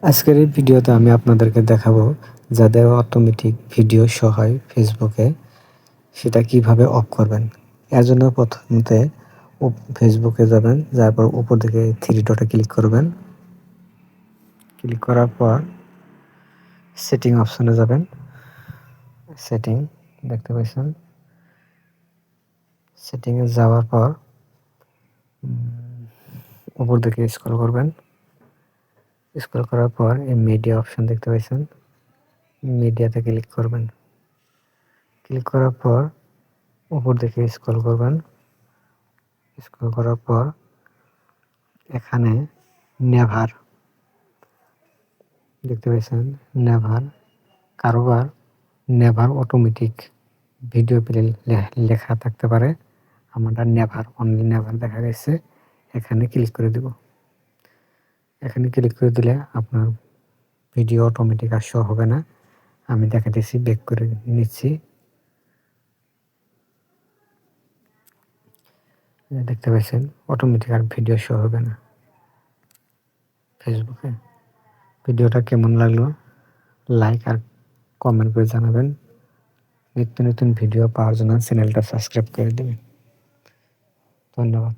আজকের এই ভিডিওতে আমি আপনাদেরকে দেখাবো যাদের অটোমেটিক ভিডিও শো হয় ফেসবুকে সেটা কিভাবে অফ করবেন। এর জন্য প্রথমতে ফেসবুকে যাবেন, যাওয়ার পর উপর দিকে থ্রি ডটে ক্লিক করবেন। ক্লিক করার পর সেটিং অপশনে যাবেন। সেটিং দেখতে পাচ্ছেন, সেটিংয়ে যাওয়ার পর উপর দিকে স্ক্রল করবেন। স্ক্রল করার পর এই মিডিয়া অপশন দেখতে পাচ্ছেন, মিডিয়াতে ক্লিক করবেন। ক্লিক করার পর উপর দিকে স্ক্রল করবেন। স্ক্রল করার পর এখানে নেভার দেখতে পাচ্ছেন, নেভার কারোবার নেভার অটোমেটিক ভিডিও প্লে লেখা থাকতে পারে, আমারটা নেভার অনলি নেভার দেখা গেছে। এখানে ক্লিক করে দিব। এখানে ক্লিক করে দিলে আপনার ভিডিও অটোমেটিক আর শো হবে না। আমি দেখাতেছি, ব্যাক করে নিচ্ছি। দেখতে পাচ্ছেন অটোমেটিক আর ভিডিও শো হবে না ফেসবুকে। ভিডিওটা কেমন লাগলো লাইক আর কমেন্ট করে জানাবেন। নিত্য নতুন ভিডিও পাওয়ার জন্য চ্যানেলটা সাবস্ক্রাইব করে দেবেন। ধন্যবাদ।